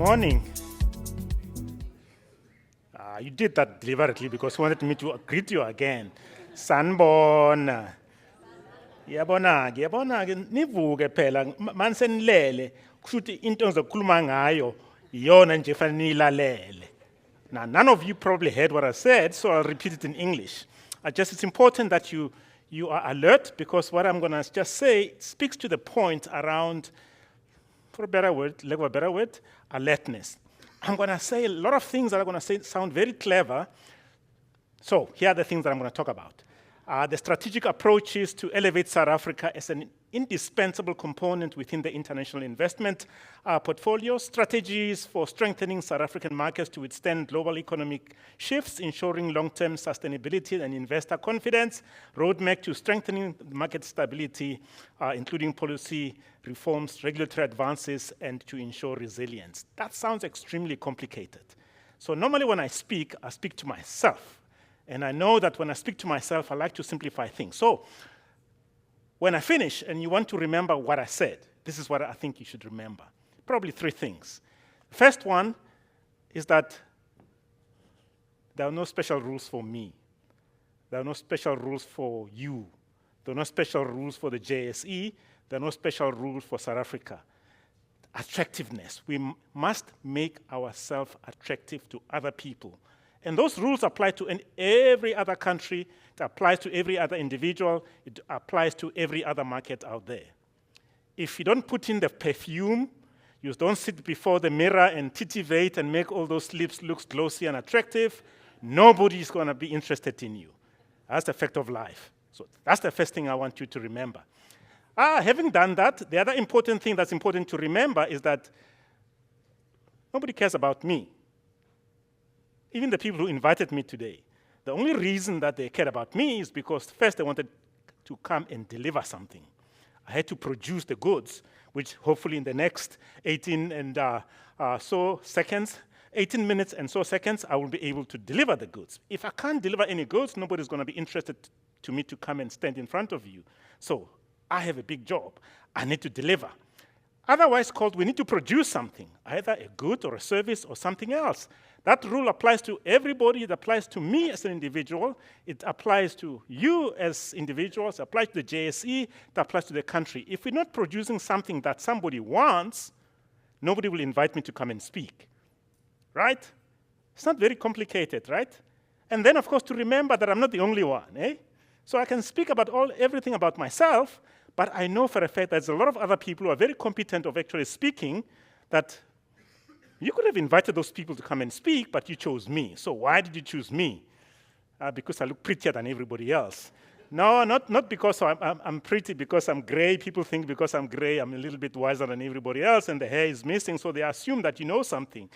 morning. You did that deliberately because you wanted me to greet you again. Sanibona. Ngiyabona-ke nivuke phela manje nilele kushuthi into engizokhuluma ngayo iyona nje fanele niyilalele. Now none of you probably heard what I said, so I'll repeat it in English. It's important that you are alert because what I'm going to just say speaks to the point around, for a better word, lack of a better word, alertness. I'm going to say a lot of things that are going to sound very clever. So here are the things that I'm going to talk about. The strategic approaches to elevate South Africa as an indispensable component within the international investment portfolio, strategies for strengthening South African markets to withstand global economic shifts, ensuring long-term sustainability and investor confidence, roadmap to strengthening market stability, including policy reforms, regulatory advances, and to ensure resilience. That sounds extremely complicated. So normally when I speak to myself. And I know that when I speak to myself, I like to simplify things. So when I finish and you want to remember what I said, this is what I think you should remember. Probably three things. First one is that there are no special rules for me. There are no special rules for you. There are no special rules for the JSE. There are no special rules for South Africa. Attractiveness. We must make ourselves attractive to other people. And those rules apply to every other country, it applies to every other individual, it applies to every other market out there. If you don't put in the perfume, you don't sit before the mirror and titivate and make all those lips look glossy and attractive, nobody is going to be interested in you. That's the fact of life. So that's the first thing I want you to remember. Having done that, the other important thing that's important to remember is that nobody cares about me. Even the people who invited me today, the only reason that they cared about me is because first they wanted to come and deliver something. I had to produce the goods, which hopefully in the next 18 minutes and so seconds, I will be able to deliver the goods. If I can't deliver any goods, nobody's going to be interested to me to come and stand in front of you. So I have a big job. I need to deliver. Otherwise called, we need to produce something, either a good or a service or something else. That rule applies to everybody. It applies to me as an individual. It applies to you as individuals. It applies to the JSE. It applies to the country. If we're not producing something that somebody wants, nobody will invite me to come and speak. Right? It's not very complicated, right? And then, of course, to remember that I'm not the only one. So I can speak about everything about myself, but I know for a fact that there's a lot of other people who are very competent of actually speaking that you could have invited those people to come and speak, but you chose me. So why did you choose me? Because I look prettier than everybody else. No, not because I'm pretty, because I'm gray. People think because I'm gray, I'm a little bit wiser than everybody else, and the hair is missing, so they assume that you know something.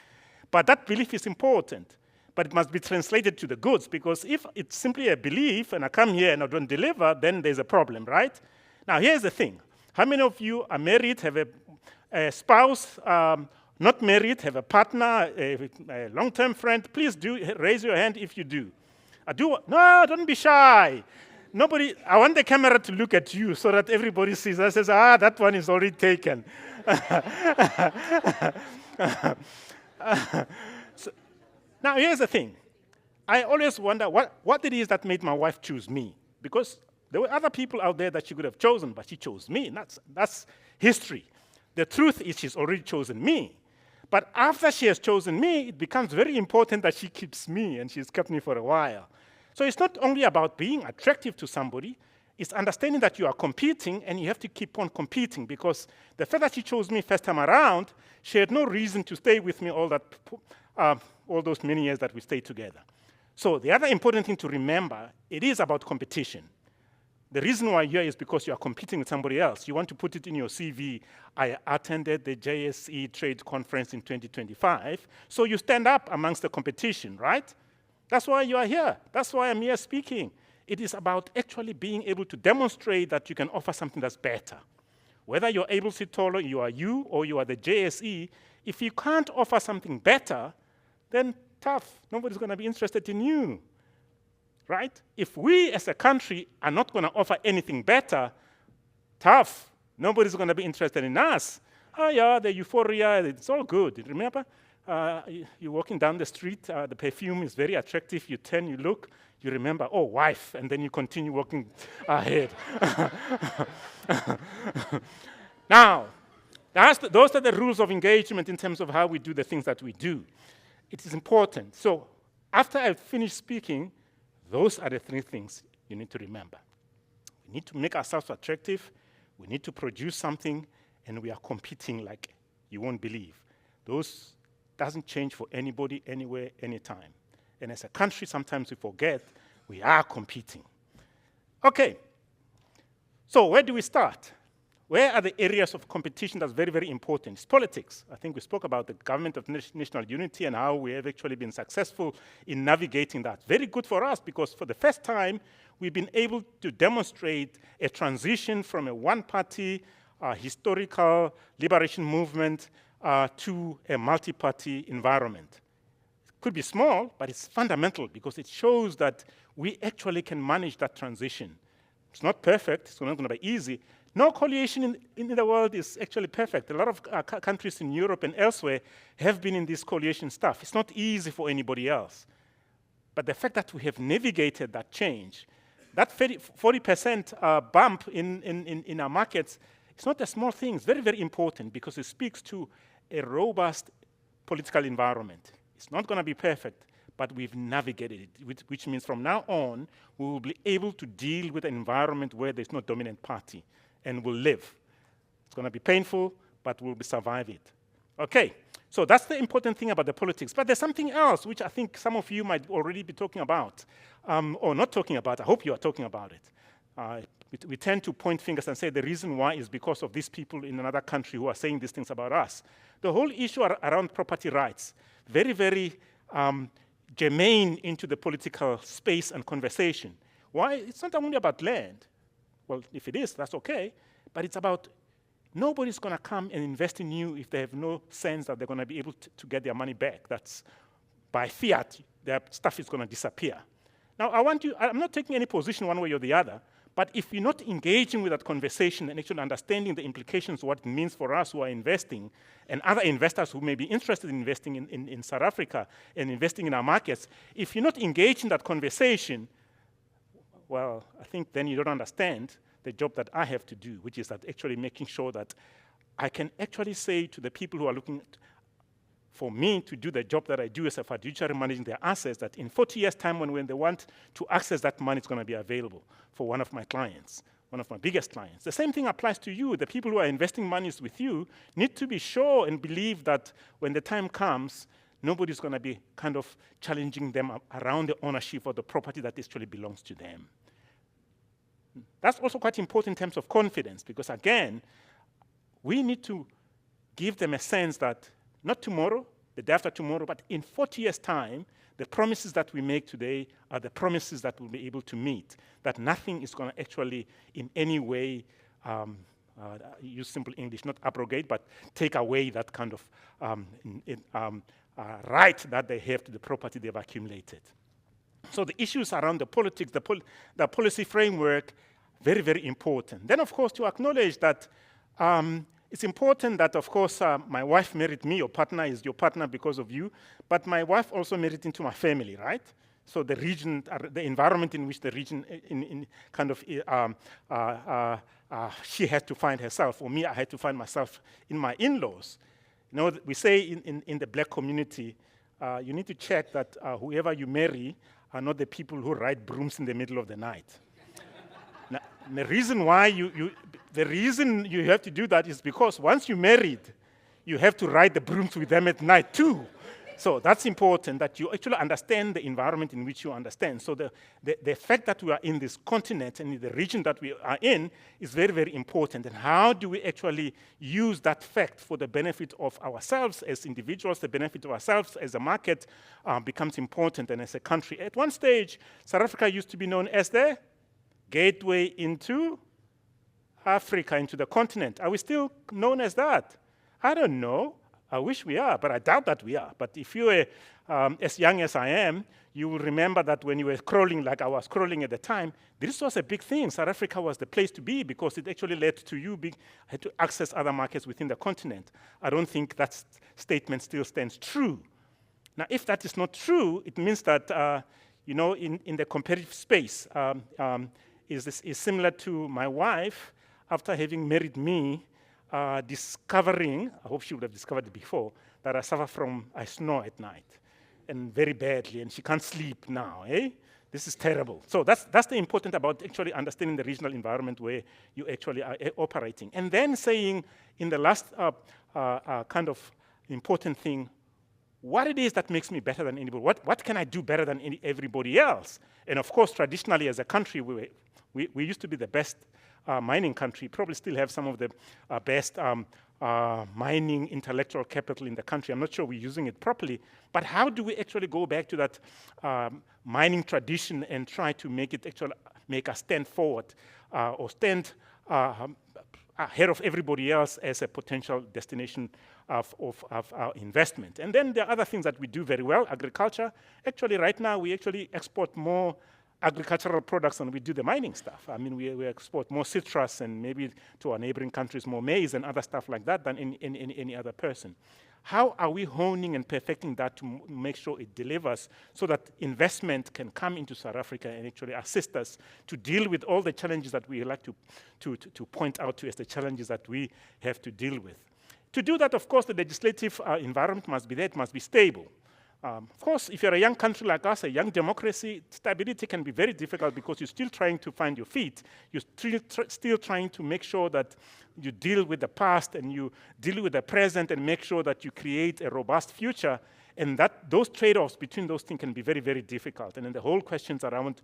But that belief is important. But it must be translated to the goods, because if it's simply a belief, and I come here and I don't deliver, then there's a problem, right? Now, here's the thing. How many of you are married, have a spouse, not married, have a partner, a long-term friend? Please do raise your hand if you do. No, don't be shy. Nobody. I want the camera to look at you so that everybody sees. I says, that one is already taken. Now, here's the thing. I always wonder what it is that made my wife choose me. Because there were other people out there that she could have chosen, but she chose me. That's history. The truth is she's already chosen me. But after she has chosen me, it becomes very important that she keeps me, and she's kept me for a while. So it's not only about being attractive to somebody, it's understanding that you are competing, and you have to keep on competing, because the fact that she chose me first time around, she had no reason to stay with me all those many years that we stayed together. So the other important thing to remember, it is about competition. The reason why you're here is because you are competing with somebody else. You want to put it in your CV. I attended the JSE Trade Conference in 2025. So you stand up amongst the competition, right? That's why you are here. That's why I'm here speaking. It is about actually being able to demonstrate that you can offer something that's better. Whether you're Abel Sithole, you or you are the JSE, if you can't offer something better, then tough. Nobody's going to be interested in you. Right? If we as a country are not going to offer anything better, tough. Nobody's going to be interested in us. Oh yeah, the euphoria, it's all good. Remember, you're walking down the street, the perfume is very attractive, you turn, you look, you remember, oh, wife, and then you continue walking ahead. Now, those are the rules of engagement in terms of how we do the things that we do. It is important. So after I finish speaking, those are the three things you need to remember. We need to make ourselves attractive, we need to produce something, and we are competing like you won't believe. Those doesn't change for anybody, anywhere, anytime. And as a country, sometimes we forget we are competing. Okay, so where do we start? Where are the areas of competition that's very, very important? It's politics. I think we spoke about the government of national unity and how we have actually been successful in navigating that. Very good for us, because for the first time, we've been able to demonstrate a transition from a one-party historical liberation movement to a multi-party environment. It could be small, but it's fundamental because it shows that we actually can manage that transition. It's not perfect, it's not going to be easy. No coalition in the world is actually perfect. A lot of countries in Europe and elsewhere have been in this coalition stuff. It's not easy for anybody else. But the fact that we have navigated that change, that 40% bump in our markets, it's not a small thing. It's very, very important because it speaks to a robust political environment. It's not going to be perfect, but we've navigated it, which means from now on, we will be able to deal with an environment where there's no dominant party, and we'll live. It's going to be painful, but we'll survive it. Okay, so that's the important thing about the politics. But there's something else which I think some of you might already be talking about, or not talking about. I hope you are talking about it. We tend to point fingers and say the reason why is because of these people in another country who are saying these things about us. The whole issue around property rights, very, very germane into the political space and conversation. Why? It's not only about land. Well, if it is, that's okay. But it's about nobody's going to come and invest in you if they have no sense that they're going to be able to get their money back. That's by fiat, their stuff is going to disappear. Now, I'm not taking any position one way or the other, but if you're not engaging with that conversation and actually understanding the implications of what it means for us who are investing and other investors who may be interested in investing in South Africa and investing in our markets, if you're not engaged in that conversation, well, I think then you don't understand the job that I have to do, which is that actually making sure that I can actually say to the people who are looking for me to do the job that I do as a fiduciary managing their assets, that in 40 years' time when they want to access that money, it's going to be available for one of my clients, one of my biggest clients. The same thing applies to you. The people who are investing monies with you need to be sure and believe that when the time comes, nobody's going to be kind of challenging them around the ownership of the property that actually belongs to them. That's also quite important in terms of confidence, because again, we need to give them a sense that not tomorrow, the day after tomorrow, but in 40 years' time, the promises that we make today are the promises that we'll be able to meet, that nothing is going to actually in any way, use simple English, not abrogate, but take away that kind of right that they have to the property they've accumulated. So the issues around the politics, the policy framework, very, very important. Then, of course, to acknowledge that it's important that, of course, my wife married me. Your partner is your partner because of you. But my wife also married into my family, right? So the region, the environment in which the region she had to find herself, or me, I had to find myself in my in-laws. You know, we say in the black community, you need to check that whoever you marry are not the people who ride brooms in the middle of the night. Now, the reason why the reason you have to do that is because once you're married, you have to ride the brooms with them at night too. So that's important, that you actually understand the environment in which you understand. So the fact that we are in this continent and in the region that we are in is very, very important. And how do we actually use that fact for the benefit of ourselves as individuals, the benefit of ourselves as a market becomes important, and as a country. At one stage, South Africa used to be known as the gateway into Africa, into the continent. Are we still known as that? I don't know. I wish we are, but I doubt that we are. But if you were as young as I am, you will remember that when you were scrolling like I was scrolling at the time, this was a big thing. South Africa was the place to be because it actually led to you had to access other markets within the continent. I don't think that statement still stands true. Now, if that is not true, it means that, you know, in the competitive space, is similar to my wife, after having married me, discovering, I hope she would have discovered it before, that I snore at night, and very badly, and she can't sleep now, eh? This is terrible. So that's the important about actually understanding the regional environment where you actually are operating. And then saying, in the last kind of important thing, what it is that makes me better than anybody. What can I do better than everybody else? And of course, traditionally as a country, we used to be the best mining country, probably still have some of the best mining intellectual capital in the country. I'm not sure we're using it properly, but how do we actually go back to that mining tradition and try to make it actually make us stand forward or stand ahead of everybody else as a potential destination of our investment? And then there are other things that we do very well. Agriculture, actually right now we actually export more agricultural products than we do the mining stuff. I mean, we export more citrus and maybe to our neighboring countries more maize and other stuff like that than in any other person. How are we honing and perfecting that to make sure it delivers so that investment can come into South Africa and actually assist us to deal with all the challenges that we like to point out to as the challenges that we have to deal with? To do that, of course, the legislative environment must be there, it must be stable. Of course, if you're a young country like us, a young democracy, stability can be very difficult because you're still trying to find your feet. You're still trying to make sure that you deal with the past and you deal with the present and make sure that you create a robust future. And those trade-offs between those things can be very, very difficult. And then the whole questions around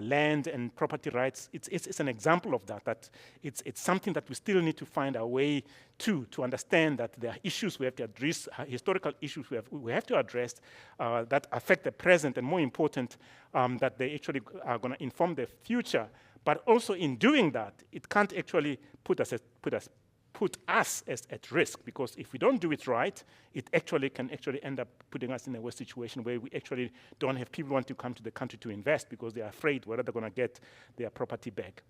land and property rights, it's an example of that it's something that we still need to find our way to understand that there are issues we have to address, historical issues we have to address that affect the present, and more important, that they actually are going to inform the future. But also in doing that, it can't actually put us at risk, because if we don't do it right, it actually can end up putting us in a worse situation where we actually don't have people want to come to the country to invest because they're afraid whether they're going to get their property back.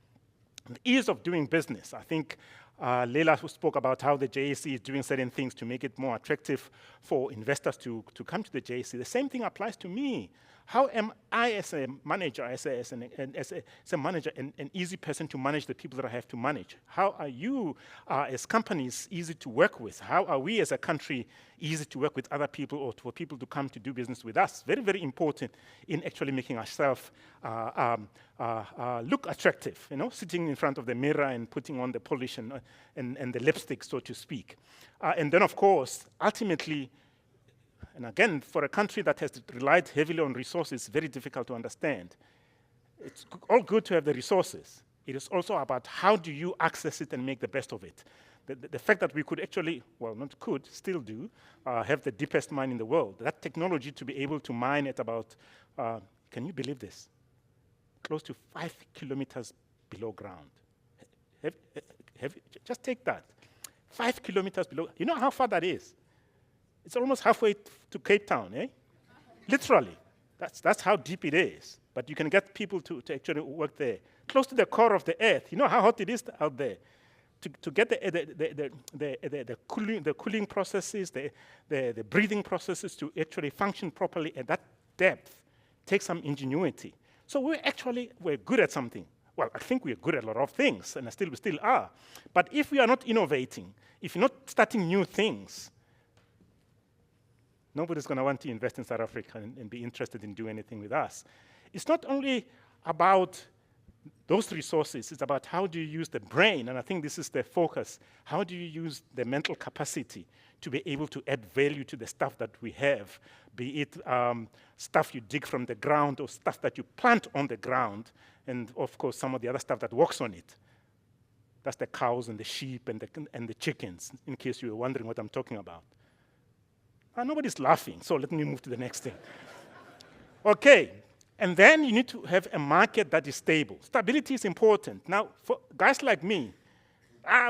The ease of doing business. I think Leila spoke about how the JSE is doing certain things to make it more attractive for investors to come to the JSE. The same thing applies to me. How am I, as a manager, as a manager, an easy person to manage the people that I have to manage? How are you, as companies, easy to work with? How are we, as a country, easy to work with other people or for people to come to do business with us? Very, very important in actually making ourselves look attractive. You know, sitting in front of the mirror and putting on the polish and the lipstick, so to speak. And then, of course, ultimately. And again, for a country that has relied heavily on resources, it's very difficult to understand. It's all good to have the resources. It is also about how do you access it and make the best of it. The fact that we could actually, well, not could, still do, have the deepest mine in the world. That technology to be able to mine at about, can you believe this? Close to 5 kilometers below ground. Just take that. 5 kilometers below. You know how far that is? It's almost halfway to Cape Town, eh? Literally. That's how deep it is. But you can get people to actually work there. Close to the core of the earth. You know how hot it is out there? To get the cooling processes, the breathing processes to actually function properly at that depth takes some ingenuity. So we're good at something. Well, I think we're good at a lot of things, and we still are. But if we are not innovating, if you're not starting new things, nobody's going to want to invest in South Africa and be interested in doing anything with us. It's not only about those resources, it's about how do you use the brain, and I think this is the focus. How do you use the mental capacity to be able to add value to the stuff that we have, be it stuff you dig from the ground or stuff that you plant on the ground, and of course some of the other stuff that works on it. That's the cows and the sheep and the chickens, in case you were wondering what I'm talking about. Nobody's laughing, so let me move to the next thing. Okay, and then you need to have a market that is stable. Stability is important. Now, for guys like me,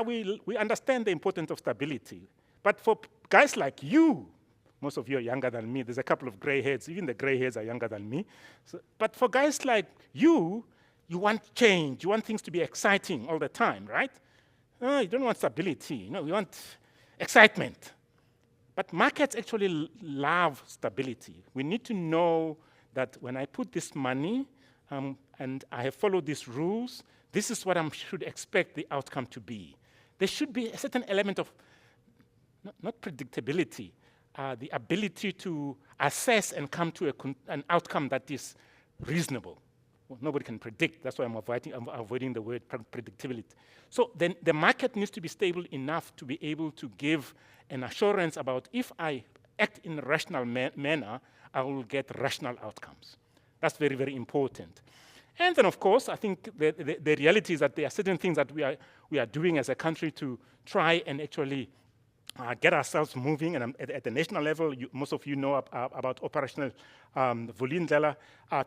we understand the importance of stability, But for guys like you, most of you are younger than me. There's a couple of gray heads. Even the gray heads are younger than me. But for guys like you, you want change. You want things to be exciting all the time, right? You don't want stability. You want excitement. But markets actually love stability. We need to know that when I put this money and I have followed these rules, this is what I should expect the outcome to be. There should be a certain element of, not predictability, the ability to assess and come to an outcome that is reasonable. Well, nobody can predict. That's why I'm avoiding the word predictability. So then the market needs to be stable enough to be able to give an assurance about if I act in a rational manner, I will get rational outcomes. That's very, very important. And then, of course, I think the reality is that there are certain things that we are doing as a country to try and actually get ourselves moving. And at the national level, most of you know about operational Vulindlela,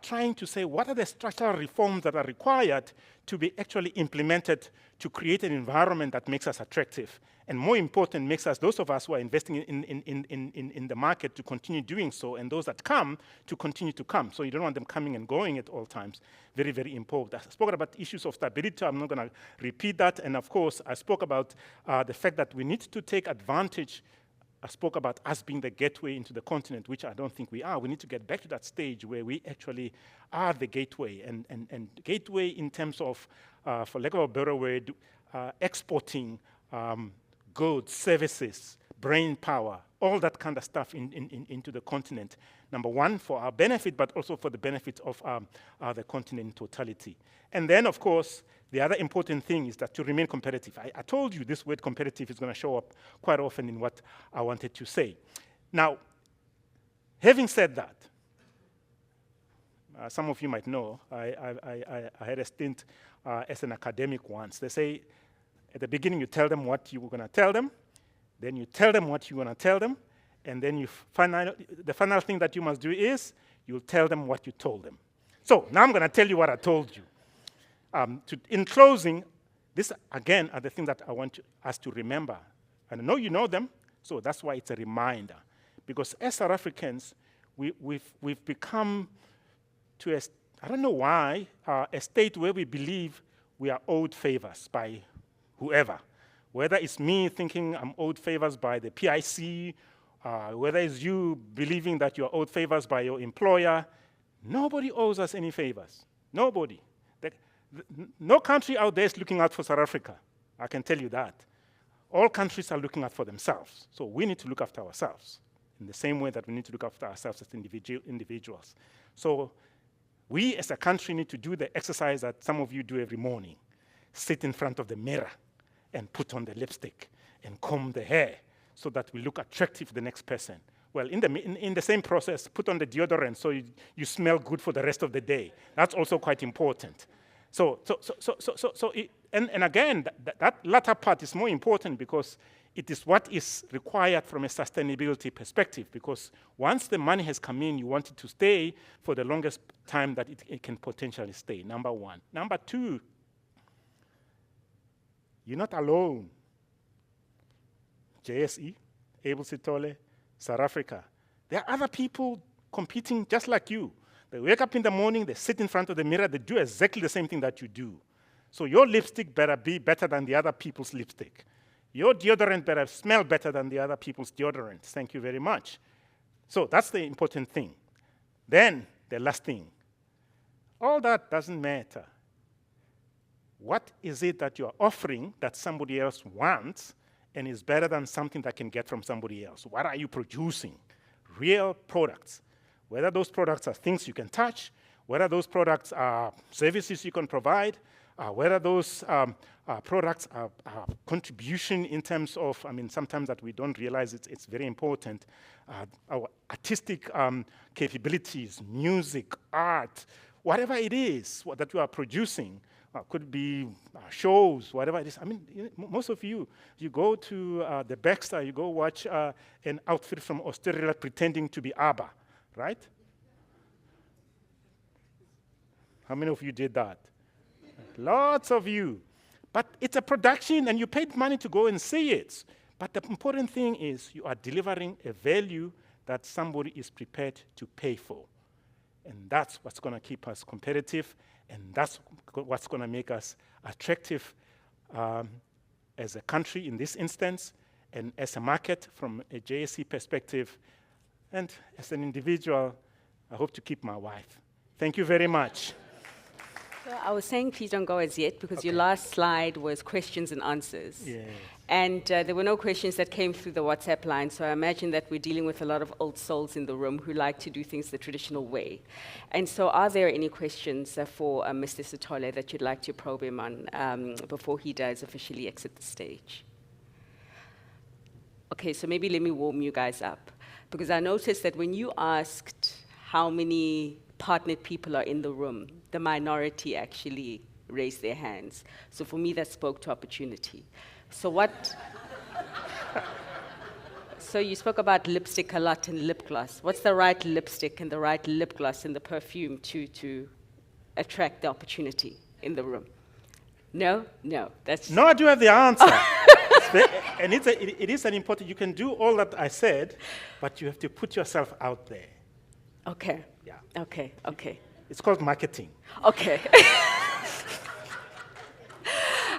trying to say what are the structural reforms that are required to be actually implemented to create an environment that makes us attractive. And more important, makes us, those of us who are investing in the market, to continue doing so, and those that come to continue to come. So you don't want them coming and going at all times. Very, very important. I spoke about issues of stability. I'm not going to repeat that. And of course, I spoke about the fact that we need to take advantage. I spoke about us being the gateway into the continent, which I don't think we are. We need to get back to that stage where we actually are the gateway. And gateway in terms of, for lack of a better word, exporting goods, services, brain power, all that kind of stuff into the continent. Number one, for our benefit, but also for the benefit of the continent in totality. And then, of course, the other important thing is that to remain competitive. I told you this word competitive is going to show up quite often in what I wanted to say. Now, having said that, some of you might know, I had a stint as an academic once. They say, at the beginning, you tell them what you were going to tell them, then you tell them what you're going to tell them, and then the final thing that you must do is you'll tell them what you told them. So now I'm going to tell you what I told you. In closing, this, again, are the things that I want us to remember. And I know you know them, so that's why it's a reminder. Because as South Africans, we've become, to I don't know why, a state where we believe we are owed favors by whoever. Whether it's me thinking I'm owed favors by the PIC, whether it's you believing that you're owed favors by your employer, nobody owes us any favors. Nobody. No country out there is looking out for South Africa. I can tell you that. All countries are looking out for themselves. So we need to look after ourselves in the same way that we need to look after ourselves as individuals. So we as a country need to do the exercise that some of you do every morning. Sit in front of the mirror and put on the lipstick and comb the hair so that we look attractive to the next person. Well, in the same process, put on the deodorant so you smell good for the rest of the day. That's also quite important. And again, that latter part is more important because it is what is required from a sustainability perspective, because once the money has come in, you want it to stay for the longest time that it can potentially stay, number one. Number two, you're not alone. JSE, Abel, Sithole, South Africa. There are other people competing just like you. They wake up in the morning, they sit in front of the mirror, they do exactly the same thing that you do. So your lipstick better be better than the other people's lipstick. Your deodorant better smell better than the other people's deodorant. Thank you very much. So that's the important thing. Then, the last thing. All that doesn't matter. What is it that you're offering that somebody else wants and is better than something that can get from somebody else? What are you producing? Real products. Whether those products are things you can touch, whether those products are services you can provide, whether those products are contribution in terms of, sometimes that we don't realize it's very important, our artistic capabilities, music, art, whatever it is that you are producing, could be shows, whatever it is. Most of you go to the Baxter, you go watch an outfit from Australia pretending to be ABBA, right? How many of you did that? Lots of you. But it's a production, and you paid money to go and see it. But the important thing is you are delivering a value that somebody is prepared to pay for. And that's what's going to keep us competitive, and that's what's going to make us attractive as a country in this instance, and as a market from a JSE perspective, and as an individual, I hope to keep my wife. Thank you very much. So I was saying please don't go as yet, because your last slide was questions and answers. Yes. And there were no questions that came through the WhatsApp line, so I imagine that we're dealing with a lot of old souls in the room who like to do things the traditional way. And so are there any questions for Mr. Sithole that you'd like to probe him on before he does officially exit the stage? Okay, so maybe let me warm you guys up, because I noticed that when you asked how many partnered people are in the room, the minority actually raised their hands. So for me, that spoke to opportunity. So what? So you spoke about lipstick a lot and lip gloss. What's the right lipstick and the right lip gloss and the perfume to attract the opportunity in the room? No? No. That's No, I do have the answer. And it is an important, you can do all that I said, but you have to put yourself out there. okay. Yeah. Okay. Okay. It's called marketing. Okay.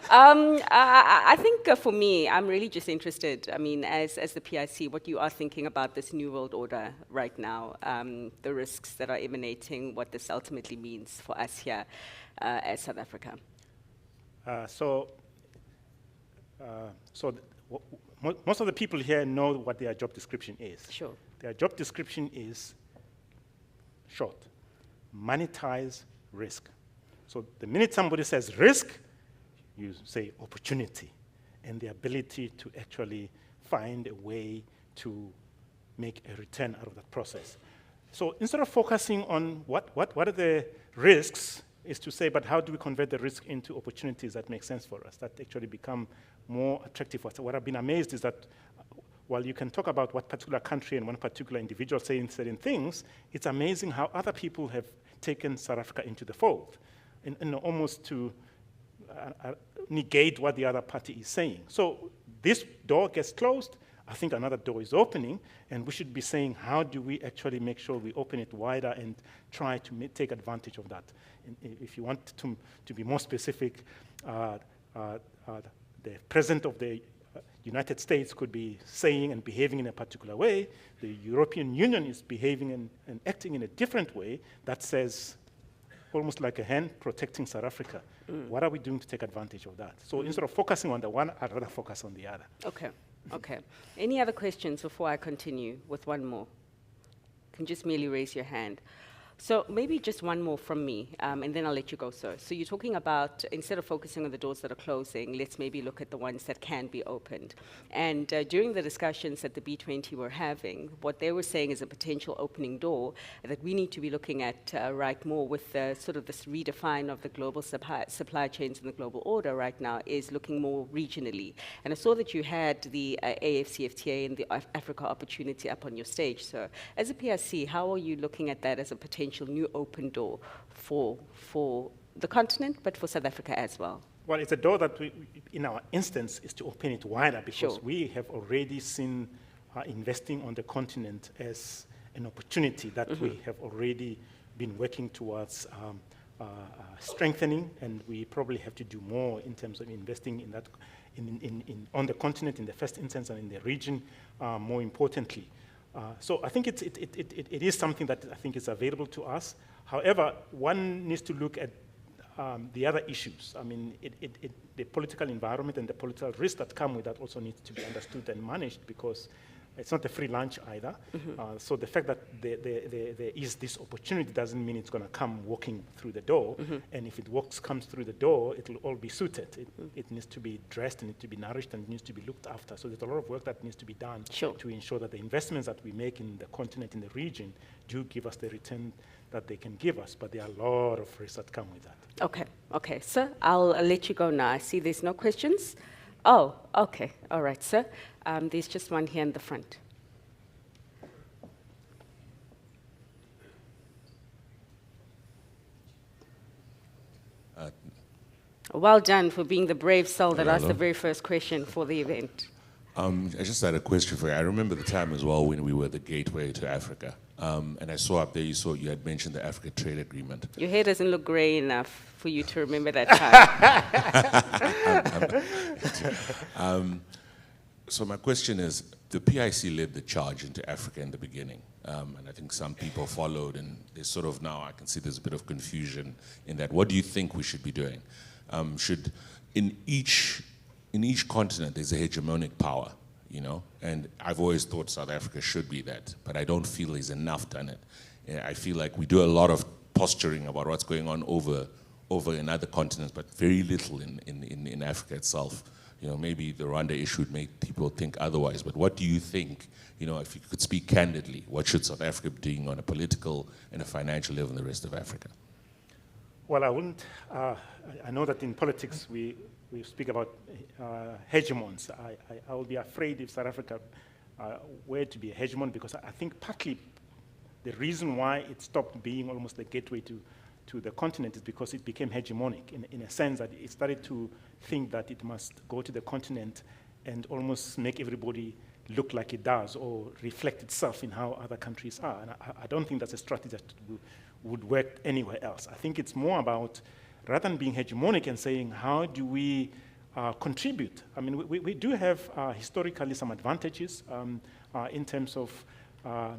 I think for me, I'm really just interested, I mean, as the PIC, what you are thinking about this new world order right now, the risks that are emanating, what this ultimately means for us here as South Africa. Most of the people here know what their job description is. Sure. Their job description is short: monetize risk. So the minute somebody says risk, you say opportunity, and the ability to actually find a way to make a return out of that process. So instead of focusing on what are the risks, is to say, but how do we convert the risk into opportunities that make sense for us, that actually become more attractive for us? What I've been amazed is that while you can talk about what particular country and one particular individual saying certain things, it's amazing how other people have taken South Africa into the fold, and almost to negate what the other party is saying. So this door gets closed, I think another door is opening, and we should be saying, how do we actually make sure we open it wider and try to take advantage of that? And if you want to be more specific, the president of the United States could be saying and behaving in a particular way. The European Union is behaving and acting in a different way that says, almost like a hand protecting South Africa. What are we doing to take advantage of that? So instead of focusing on the one, I'd rather focus on the other. Okay. Okay. Any other questions before I continue with one more? You can just merely raise your hand. So maybe just one more from me, and then I'll let you go, sir. So you're talking about, instead of focusing on the doors that are closing, let's maybe look at the ones that can be opened. And during the discussions that the B20 were having, what they were saying is a potential opening door that we need to be looking at right more with sort of this redefine of the global supply chains and the global order right now is looking more regionally. And I saw that you had the AFCFTA and the Africa opportunity up on your stage, sir. As a PIC, how are you looking at that as a potential new open door for the continent, but for South Africa as well? Well, it's a door that we, in our instance, is to open it wider, because Sure. we have already seen investing on the continent as an opportunity that we have already been working towards strengthening, and we probably have to do more in terms of investing in that, on the continent in the first instance and in the region, more importantly. So I think it is something that I think is available to us. However, one needs to look at the other issues. I mean, the political environment and the political risks that come with that also needs to be understood and managed, because it's not a free lunch either. So the fact that there is this opportunity doesn't mean it's going to come walking through the door. And if it comes through the door, it will all be suited. It needs to be dressed, and it needs to be nourished, and it needs to be looked after. So there's a lot of work that needs to be done Sure. to ensure that the investments that we make in the continent, in the region, do give us the return that they can give us. But there are a lot of risks that come with that. Okay. Okay. Sir, I'll let you go now. I see there's no questions. Oh, okay. All right, sir. There's just one here in the front. Well done for being the brave soul that asked the very first question for the event. I just had a question for you. I remember the time as well when we were the gateway to Africa. And I saw up there, you had mentioned the Africa Trade Agreement. Your hair doesn't look gray enough for you to remember that time. So my question is, the PIC led the charge into Africa in the beginning. And I think some people followed, and there's sort of now, I can see there's a bit of confusion in that. What do you think we should be doing? In each continent, there's a hegemonic power, you know? And I've always thought South Africa should be that, but I don't feel there's enough done it. I feel like we do a lot of posturing about what's going on over in other continents, but very little in Africa itself. You know, maybe the Rwanda issue would make people think otherwise, but what do you think, you know, if you could speak candidly, what should South Africa be doing on a political and a financial level in the rest of Africa? Well, I wouldn't, I know that in politics we speak about hegemons. I would be afraid if South Africa were to be a hegemon, because I think partly the reason why it stopped being almost the gateway to the continent is because it became hegemonic in a sense that it started to think that it must go to the continent and almost make everybody look like it does or reflect itself in how other countries are. And I don't think that's a strategy that would work anywhere else. I think it's more about, rather than being hegemonic and saying, how do we contribute? I mean, we do have historically some advantages in terms of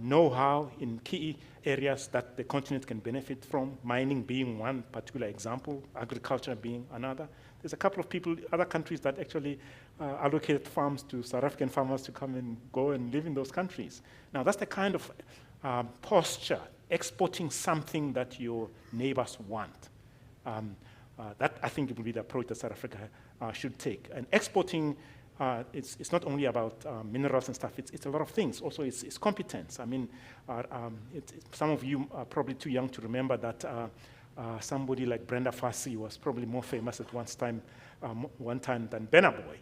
know-how in key areas that the continent can benefit from, mining being one particular example, agriculture being another. There's a couple of other countries that actually allocated farms to South African farmers to come and go and live in those countries. Now, that's the kind of posture, exporting something that your neighbors want. That, I think, will be the approach that South Africa should take. And exporting, it's not only about minerals and stuff, it's a lot of things. Also, it's competence. I mean, some of you are probably too young to remember that somebody like Brenda Fassie was probably more famous at one time than Benna Boy.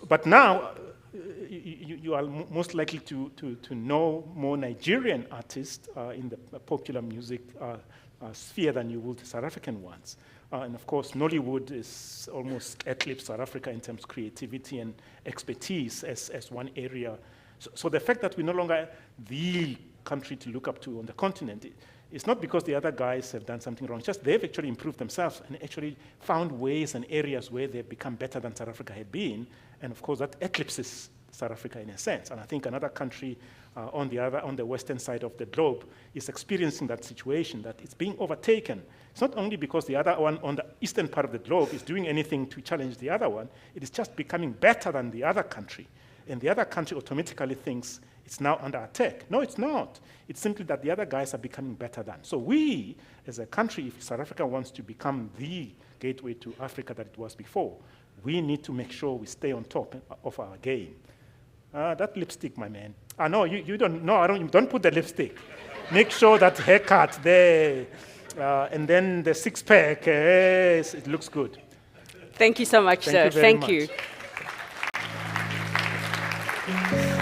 But now, you are most likely to know more Nigerian artists in the popular music sphere than you would South African ones. And of course, Nollywood is almost eclipsed South Africa in terms of creativity and expertise as one area. So the fact that we're no longer the country to look up to on the continent, it's not because the other guys have done something wrong, it's just they've actually improved themselves and actually found ways and areas where they've become better than South Africa had been. And of course, that eclipses South Africa in a sense. And I think another country on the western side of the globe is experiencing that situation, that it's being overtaken. It's not only because the other one on the eastern part of the globe is doing anything to challenge the other one, it is just becoming better than the other country. And the other country automatically thinks it's now under attack. No, it's not. It's simply that the other guys are becoming better than. So we, as a country, if South Africa wants to become the gateway to Africa that it was before, we need to make sure we stay on top of our game. That lipstick, my man. No, you don't. No, don't put the lipstick. Make sure that haircut there, and then the six-pack. It looks good. Thank you so much, sir. Thank you very much. Thank you.